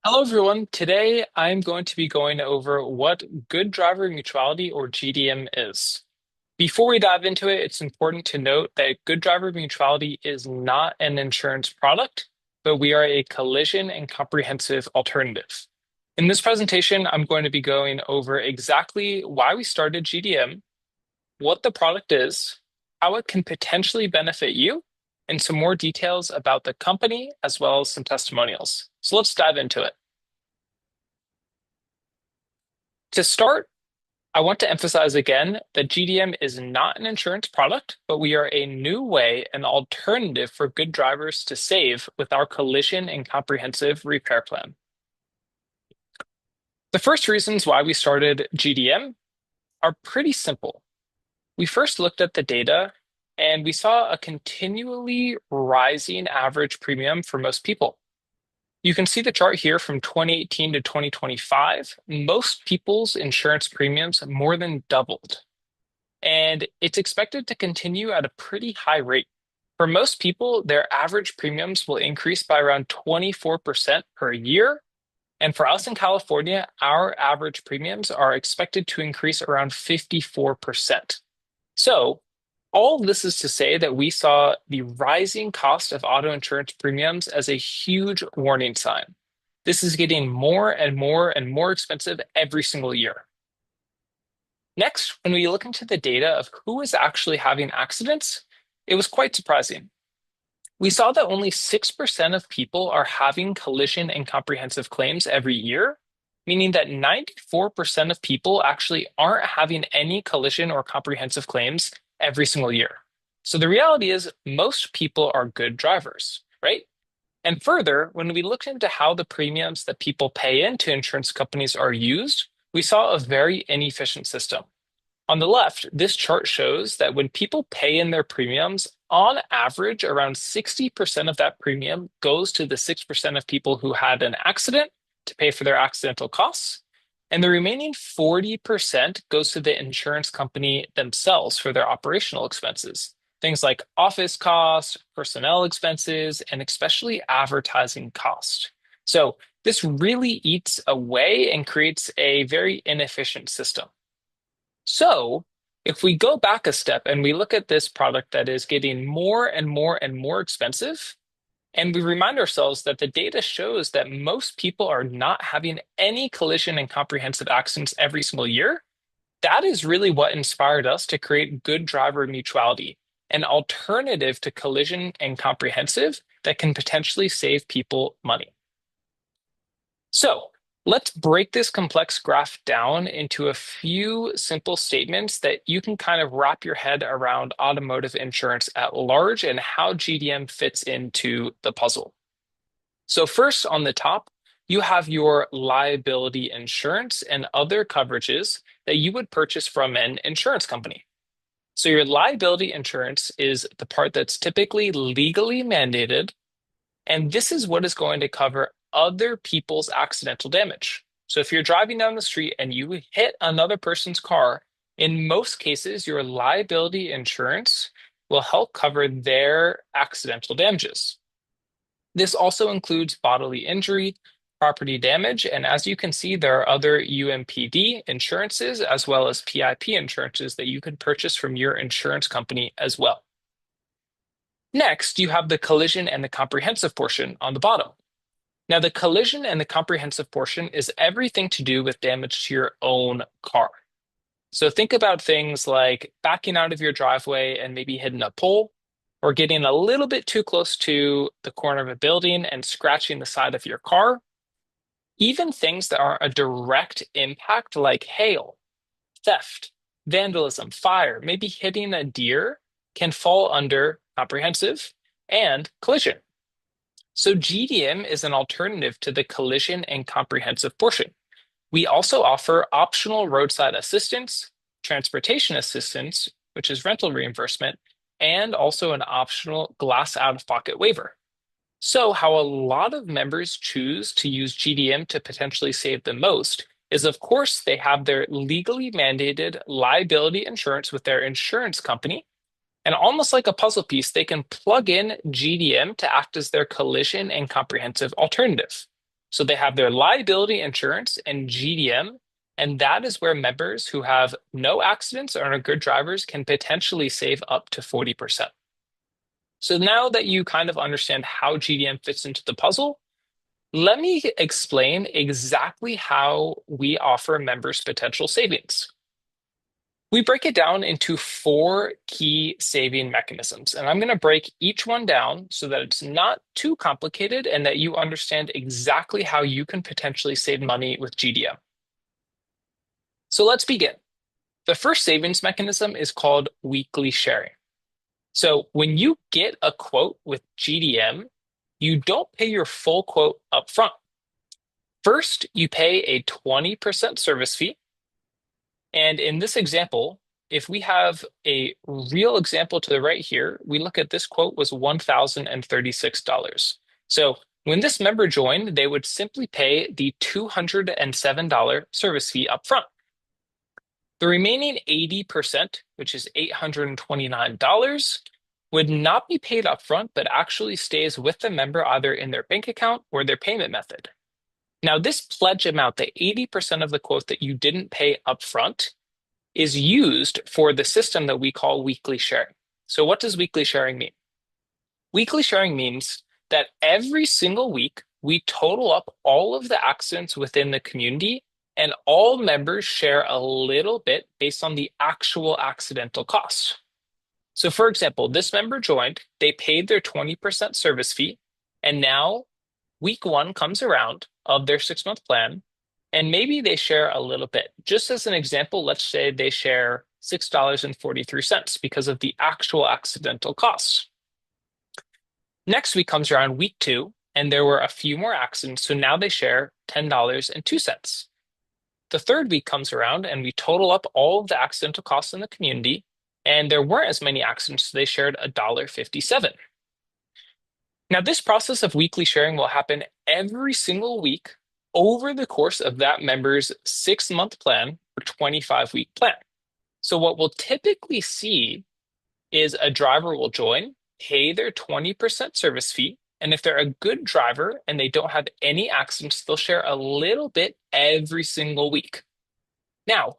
Hello, everyone. Today, I'm going to be going over what good driver mutuality or GDM is. Before we dive into it, it's important to note that good driver mutuality is not an insurance product, but we are a collision and comprehensive alternative. In this presentation, I'm going to be going over exactly why we started GDM, what the product is, how it can potentially benefit you, and some more details about the company, as well as some testimonials. So let's dive into it. To start, I want to emphasize again that GDM is not an insurance product, but we are a new way, an alternative for good drivers to save with our collision and comprehensive repair plan. The first reasons why we started GDM are pretty simple. We first looked at the data and we saw a continually rising average premium for most people. You can see the chart here from 2018 to 2025. Most people's insurance premiums more than doubled. And it's expected to continue at a pretty high rate. For most people, their average premiums will increase by around 24% per year. And for us in California, our average premiums are expected to increase around 54%. So, all this is to say that we saw the rising cost of auto insurance premiums as a huge warning sign. This is getting more and more and more expensive every single year. Next, when we look into the data of who is actually having accidents, it was quite surprising. We saw that only 6% of people are having collision and comprehensive claims every year, meaning that 94% of people actually aren't having any collision or comprehensive claims every single year. So the reality is most people are good drivers, right? And further, when we looked into how the premiums that people pay into insurance companies are used, we saw a very inefficient system. On the left, this chart shows that when people pay in their premiums, on average, around 60% of that premium goes to the 6% of people who had an accident to pay for their accidental costs. And the remaining 40% goes to the insurance company themselves for their operational expenses. Things like office costs, personnel expenses, and especially advertising cost. So this really eats away and creates a very inefficient system. So if we go back a step and we look at this product that is getting more and more and more expensive, and we remind ourselves that the data shows that most people are not having any collision and comprehensive accidents every single year, that is really what inspired us to create Good Driver Mutuality, an alternative to collision and comprehensive that can potentially save people money. So let's break this complex graph down into a few simple statements that you can kind of wrap your head around automotive insurance at large and how GDM fits into the puzzle. So first, on the top, you have your liability insurance and other coverages that you would purchase from an insurance company. So your liability insurance is the part that's typically legally mandated, and this is what is going to cover other people's accidental damage. So if you're driving down the street and you hit another person's car, in most cases, your liability insurance will help cover their accidental damages. This also includes bodily injury, property damage, and as you can see, there are other UMPD insurances as well as PIP insurances that you can purchase from your insurance company as well. Next, you have the collision and the comprehensive portion on the bottom. Now, the collision and the comprehensive portion is everything to do with damage to your own car. So think about things like backing out of your driveway and maybe hitting a pole, or getting a little bit too close to the corner of a building and scratching the side of your car. Even things that are a direct impact like hail, theft, vandalism, fire, maybe hitting a deer can fall under comprehensive and collision. So GDM is an alternative to the collision and comprehensive portion. We also offer optional roadside assistance, transportation assistance, which is rental reimbursement, and also an optional glass out-of-pocket waiver. So how a lot of members choose to use GDM to potentially save the most is, of course, they have their legally mandated liability insurance with their insurance company. And almost like a puzzle piece, they can plug in GDM to act as their collision and comprehensive alternative. So they have their liability insurance and GDM, and that is where members who have no accidents or are good drivers can potentially save up to 40%. So now that you kind of understand how GDM fits into the puzzle, let me explain exactly how we offer members potential savings. We break it down into 4 key saving mechanisms, and I'm going to break each one down so that it's not too complicated and that you understand exactly how you can potentially save money with GDM. So let's begin. The first savings mechanism is called weekly sharing. So when you get a quote with GDM, you don't pay your full quote up front. First, you pay a 20% service fee. And in this example, if we have a real example to the right here, we look at this quote was $1,036. So when this member joined, they would simply pay the $207 service fee up front. The remaining 80%, which is $829, would not be paid upfront, but actually stays with the member either in their bank account or their payment method. Now, this pledge amount, the 80% of the quote that you didn't pay upfront, is used for the system that we call weekly sharing. So what does weekly sharing mean? Weekly sharing means that every single week, we total up all of the accidents within the community, and all members share a little bit based on the actual accidental costs. So for example, this member joined, they paid their 20% service fee, and now week 1 comes around of their 6-month plan, and maybe they share a little bit. Just as an example, let's say they share $6.43 because of the actual accidental costs. Next week comes around week 2, and there were a few more accidents, so now they share $10.02. The third week comes around, and we total up all of the accidental costs in the community, and there weren't as many accidents, so they shared $1.57. Now, this process of weekly sharing will happen every single week over the course of that member's 6-month plan or 25-week plan. So what we'll typically see is a driver will join, pay their 20% service fee, and if they're a good driver and they don't have any accidents, they'll share a little bit every single week. Now,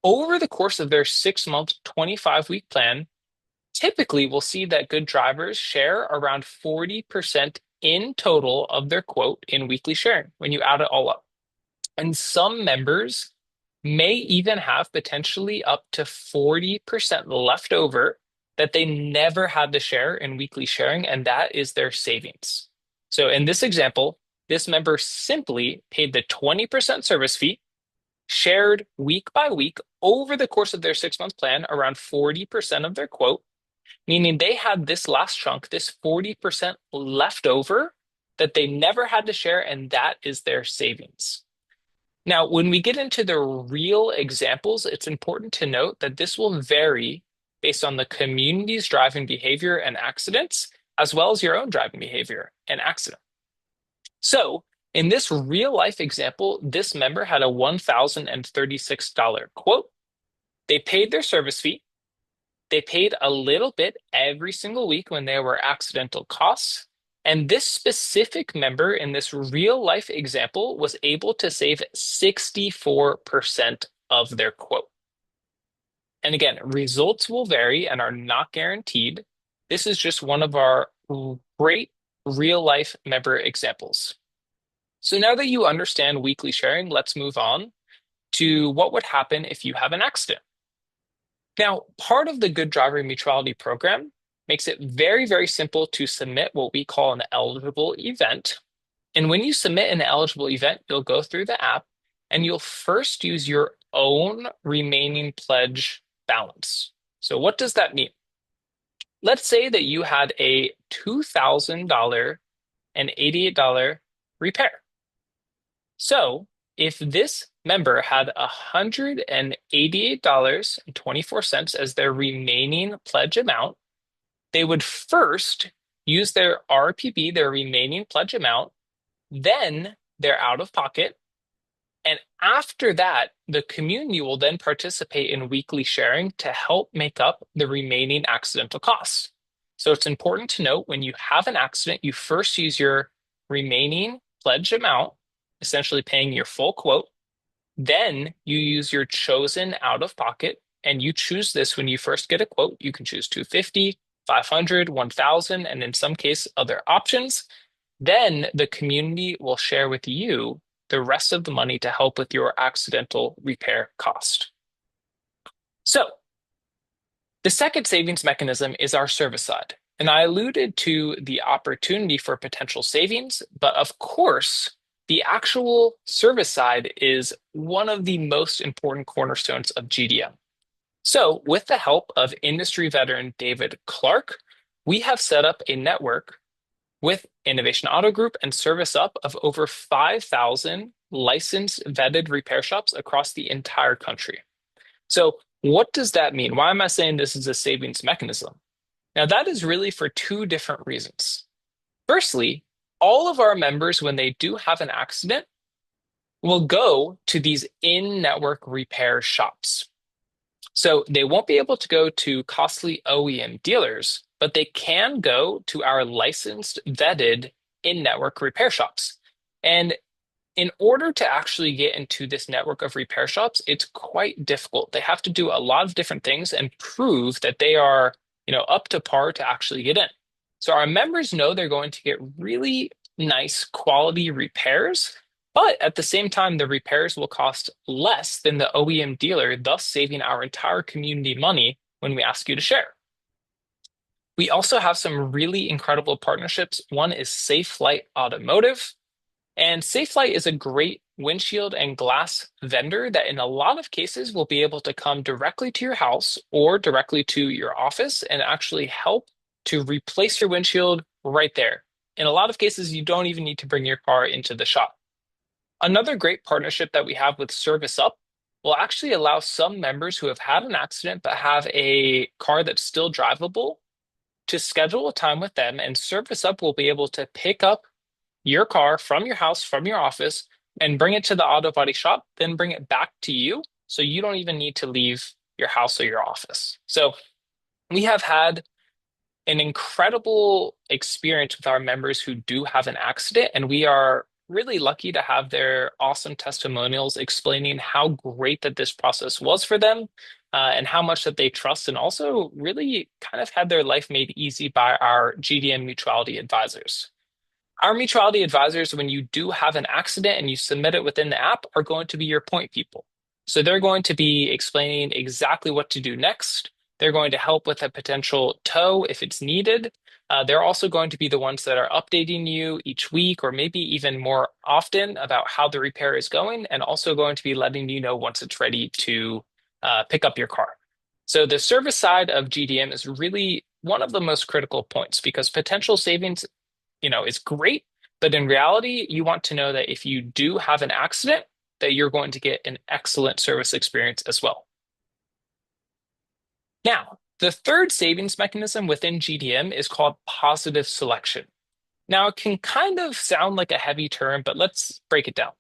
over the course of their 6-month, 25-week plan, typically we'll see that good drivers share around 40% in total of their quote in weekly sharing when you add it all up. And some members may even have potentially up to 40% left over that they never had to share in weekly sharing, and that is their savings. So in this example, this member simply paid the 20% service fee, shared week by week over the course of their 6-month plan around 40% of their quote, meaning they had this last chunk, this 40% left over that they never had to share, and that is their savings. Now, when we get into the real examples, it's important to note that this will vary based on the community's driving behavior and accidents, as well as your own driving behavior and accident. So in this real life example, this member had a $1,036 quote. They paid their service fee. They paid a little bit every single week when there were accidental costs. And this specific member in this real life example was able to save 64% of their quote. And again, results will vary and are not guaranteed. This is just one of our great real life member examples. So now that you understand weekly sharing, let's move on to what would happen if you have an accident. Now, part of the Good Driver Mutuality program makes it very, very simple to submit what we call an eligible event. And when you submit an eligible event, you'll go through the app and you'll first use your own remaining pledge balance. So what does that mean? Let's say that you had a $2,088 repair. So if this member had $188.24 as their remaining pledge amount, they would first use their RPB, their remaining pledge amount, then their out-of-pocket, and after that, the community will then participate in weekly sharing to help make up the remaining accidental costs. So it's important to note when you have an accident, you first use your remaining pledge amount, essentially paying your full quote. Then you use your chosen out of pocket, and you choose this when you first get a quote. You can choose 250, 500, 1000, and in some case, other options. Then the community will share with you the rest of the money to help with your accidental repair cost. So the second savings mechanism is our service side. And I alluded to the opportunity for potential savings, but of course, the actual service side is one of the most important cornerstones of GDM. So with the help of industry veteran David Clark, we have set up a network with Innovation Auto Group and Service Up of over 5,000 licensed vetted repair shops across the entire country. So what does that mean? Why am I saying this is a savings mechanism? Now, that is really for two different reasons. Firstly, all of our members, when they do have an accident, will go to these in-network repair shops. So they won't be able to go to costly OEM dealers, but they can go to our licensed, vetted in-network repair shops. And in order to actually get into this network of repair shops, it's quite difficult. They have to do a lot of different things and prove that they are, up to par to actually get in. So our members know they're going to get really nice quality repairs, but at the same time, the repairs will cost less than the OEM dealer, thus saving our entire community money when we ask you to share. We also have some really incredible partnerships. One is Safe Flight Automotive. And Safe Flight is a great windshield and glass vendor that in a lot of cases will be able to come directly to your house or directly to your office and actually help to replace your windshield right there. In a lot of cases, you don't even need to bring your car into the shop. Another great partnership that we have with Service Up will actually allow some members who have had an accident but have a car that's still drivable to schedule a time with them, and Service Up will be able to pick up your car from your house, from your office, and bring it to the auto body shop, then bring it back to you. So you don't even need to leave your house or your office. So we have had an incredible experience with our members who do have an accident, and we are really lucky to have their awesome testimonials explaining how great that this process was for them and how much that they trust, and also really kind of had their life made easy by our GDM Mutuality advisors. Our Mutuality advisors, when you do have an accident and you submit it within the app, are going to be your point people. So they're going to be explaining exactly what to do next. They're going to help with a potential tow if it's needed. They're also going to be the ones that are updating you each week or maybe even more often about how the repair is going, and also going to be letting you know once it's ready to pick up your car. So the service side of GDM is really one of the most critical points, because potential savings is great, but in reality, you want to know that if you do have an accident, that you're going to get an excellent service experience as well. Now, the third savings mechanism within GDM is called positive selection. Now, it can kind of sound like a heavy term, but let's break it down,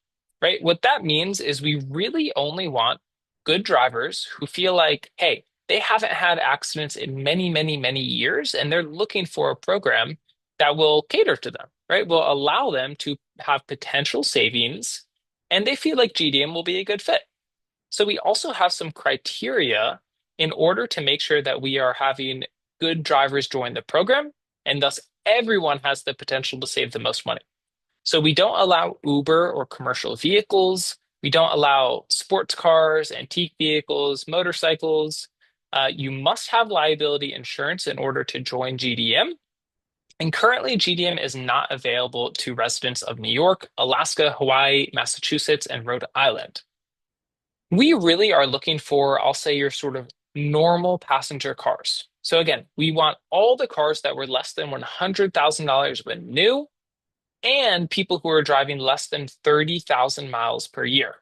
right? What that means is we really only want good drivers who feel like, hey, they haven't had accidents in many, many, many years, and they're looking for a program that will cater to them, right? Will allow them to have potential savings, and they feel like GDM will be a good fit. So we also have some criteria in order to make sure that we are having good drivers join the program, and thus everyone has the potential to save the most money. So we don't allow Uber or commercial vehicles. We don't allow sports cars, antique vehicles, motorcycles. You must have liability insurance in order to join GDM. And currently, GDM is not available to residents of New York, Alaska, Hawaii, Massachusetts, and Rhode Island. We really are looking for, I'll say, your sort of normal passenger cars. So again, we want all the cars that were less than $100,000 when new, and people who are driving less than 30,000 miles per year.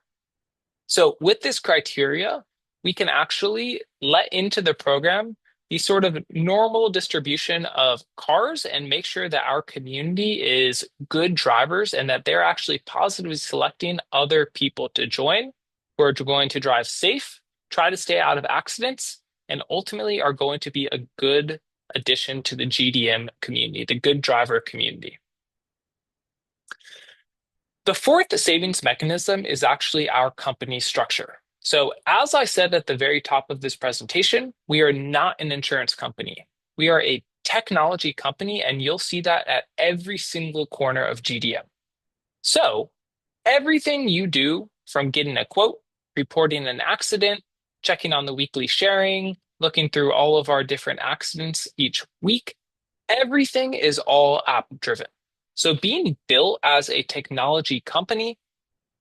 So with this criteria, we can actually let into the program the sort of normal distribution of cars and make sure that our community is good drivers and that they're actually positively selecting other people to join who are going to drive safe, try to stay out of accidents, and ultimately are going to be a good addition to the GDM community, the good driver community. The fourth savings mechanism is actually our company structure. So as I said at the very top of this presentation, we are not an insurance company. We are a technology company, and you'll see that at every single corner of GDM. So everything you do, from getting a quote, reporting an accident, checking on the weekly sharing, looking through all of our different accidents each week, everything is all app driven. So being built as a technology company,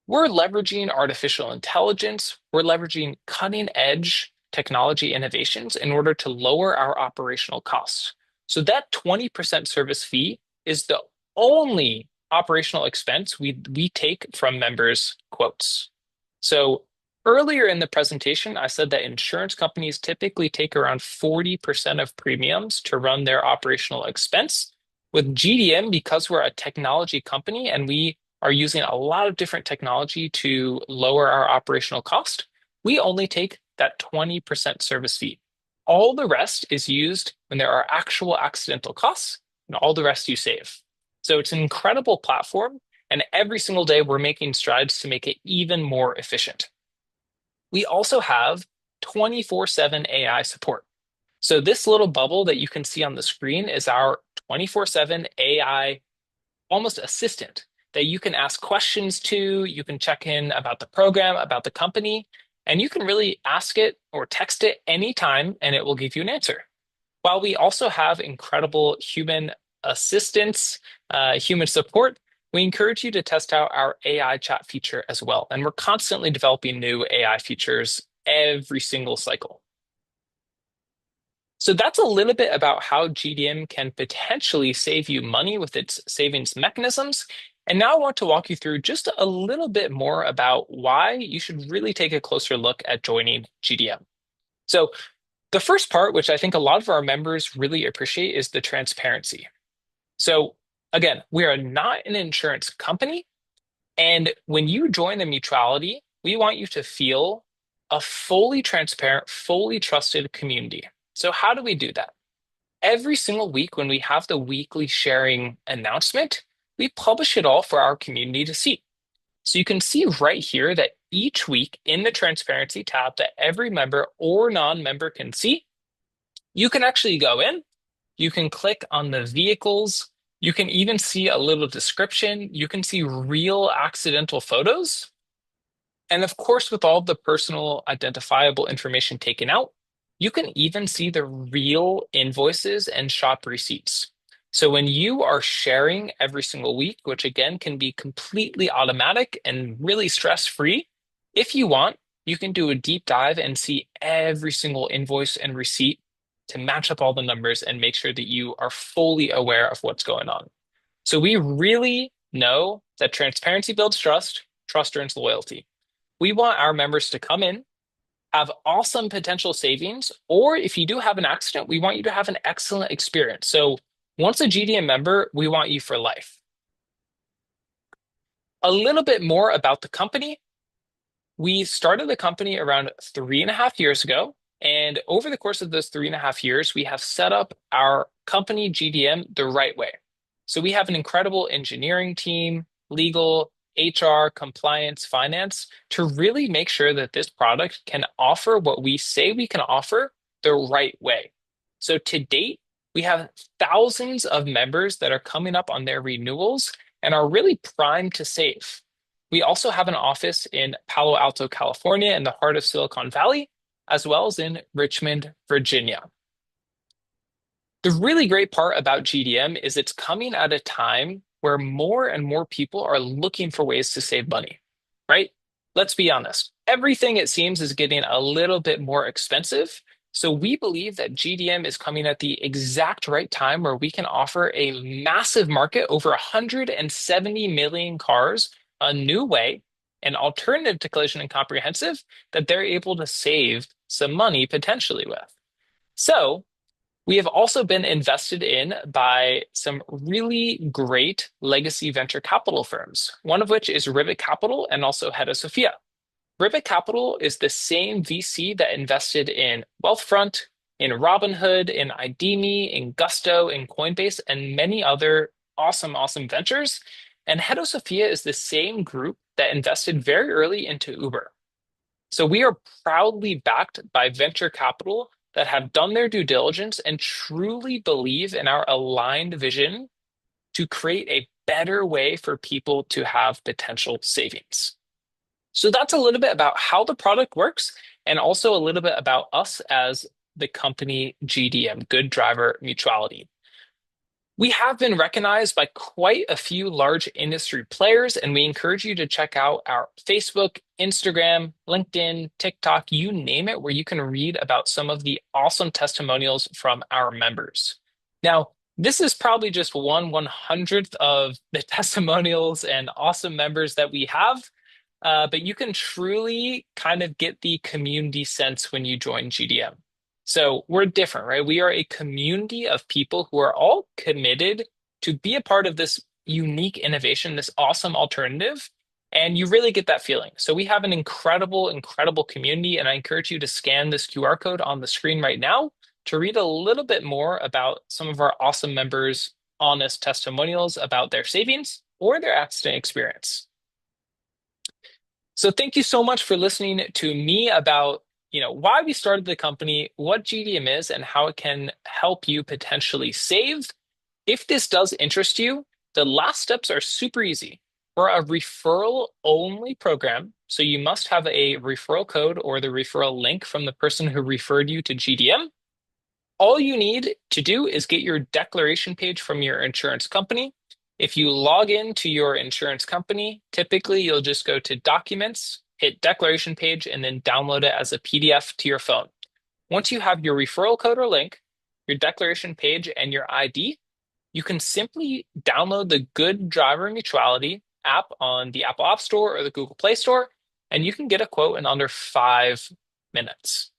we're leveraging artificial intelligence, we're leveraging cutting edge technology innovations in order to lower our operational costs. So that 20% service fee is the only operational expense we take from members' quotes. So earlier in the presentation, I said that insurance companies typically take around 40% of premiums to run their operational expense. With GDM, because we're a technology company and we are using a lot of different technology to lower our operational cost, we only take that 20% service fee. All the rest is used when there are actual accidental costs, and all the rest you save. So it's an incredible platform, and every single day we're making strides to make it even more efficient. We also have 24/7 AI support. So this little bubble that you can see on the screen is our 24/7 AI almost assistant that you can ask questions to, you can check in about the program, about the company, and you can really ask it or text it anytime and it will give you an answer. While we also have incredible human assistance, human support, we encourage you to test out our AI chat feature as well. And we're constantly developing new AI features every single cycle. So that's a little bit about how GDM can potentially save you money with its savings mechanisms. And now I want to walk you through just a little bit more about why you should really take a closer look at joining GDM. So the first part, which I think a lot of our members really appreciate, is the transparency. So again, we are not an insurance company. And when you join the Mutuality, we want you to feel a fully transparent, fully trusted community. So how do we do that? Every single week when we have the weekly sharing announcement, we publish it all for our community to see. So you can see right here that each week in the transparency tab that every member or non-member can see, you can actually go in, you can click on the vehicles, you can even see a little description, you can see real accidental photos. And of course, with all the personal identifiable information taken out, you can even see the real invoices and shop receipts. So when you are sharing every single week, which again can be completely automatic and really stress-free, if you want, you can do a deep dive and see every single invoice and receipt to match up all the numbers and make sure that you are fully aware of what's going on. So we really know that transparency builds trust, trust earns loyalty. We want our members to come in, have awesome potential savings, or if you do have an accident, we want you to have an excellent experience. So once a GDM member, we want you for life. A little bit more about the company. We started the company around 3.5 years ago. And over the course of those 3.5 years, we have set up our company GDM the right way. So we have an incredible engineering team, legal, HR, compliance, finance, to really make sure that this product can offer what we say we can offer the right way. So to date, we have thousands of members that are coming up on their renewals and are really primed to save. We also have an office in Palo Alto, California, in the heart of Silicon Valley, as well as in Richmond, Virginia. The really great part about GDM is it's coming at a time where more and more people are looking for ways to save money, right? Let's be honest. Everything, it seems, is getting a little bit more expensive. So we believe that GDM is coming at the exact right time where we can offer a massive market, over 170 million cars, a new way, an alternative to collision and comprehensive that they're able to save some money potentially with. So we have also been invested in by some really great legacy venture capital firms, one of which is Rivet Capital and also Hedda Sophia. Rivet Capital is the same VC that invested in Wealthfront, in Robinhood, in ID.me, in Gusto, in Coinbase, and many other awesome ventures. And 𝘱𝘳𝘰𝘰𝘥 is the same group that invested very early into Uber. So we are proudly backed by venture capital that have done their due diligence and truly believe in our aligned vision to create a better way for people to have potential savings. So that's a little bit about how the product works and also a little bit about us as the company GDM, Good Driver Mutuality. We have been recognized by quite a few large industry players, and we encourage you to check out our Facebook, Instagram, LinkedIn, TikTok, you name it, where you can read about some of the awesome testimonials from our members. Now, this is probably just 1/100th of the testimonials and awesome members that we have, but you can truly kind of get the community sense when you join GDM. So we're different, right? We are a community of people who are all committed to be a part of this unique innovation, this awesome alternative, and you really get that feeling. So we have an incredible, incredible community, and I encourage you to scan this QR code on the screen right now to read a little bit more about some of our awesome members' honest testimonials about their savings or their accident experience. So thank you so much for listening to me about why we started the company, what GDM is, and how it can help you potentially save. If this does interest you, the last steps are super easy. We're a referral-only program, so you must have a referral code or the referral link from the person who referred you to GDM. All you need to do is get your declaration page from your insurance company. If you log into your insurance company, typically you'll just go to Documents, hit Declaration Page, and then download it as a PDF to your phone. Once you have your referral code or link, your declaration page, and your ID, you can simply download the Good Driver Mutuality app on the Apple App Store or the Google Play Store, and you can get a quote in under 5 minutes.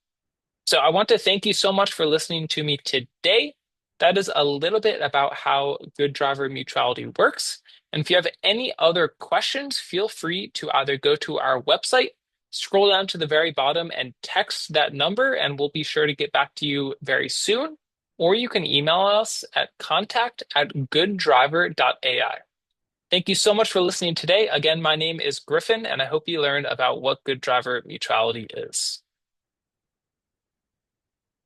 So I want to thank you so much for listening to me today. That is a little bit about how Good Driver Mutuality works. And if you have any other questions, feel free to either go to our website, scroll down to the very bottom and text that number, and we'll be sure to get back to you very soon. Or you can email us at contact@gooddriver.ai. Thank you so much for listening today. Again, my name is Griffin, and I hope you learned about what Good Driver Mutuality is.